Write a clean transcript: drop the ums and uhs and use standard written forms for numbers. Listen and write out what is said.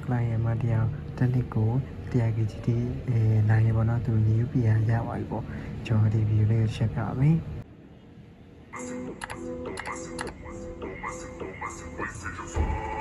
client မှာတရားတစ်နှစ်ကိုတရားကြီးကြီးနိုင်ရပါတော့သူ new PR ရပါပြီပေါ့ကျွန်တော်ဒီ view လေးကို check ရမယ် Massive,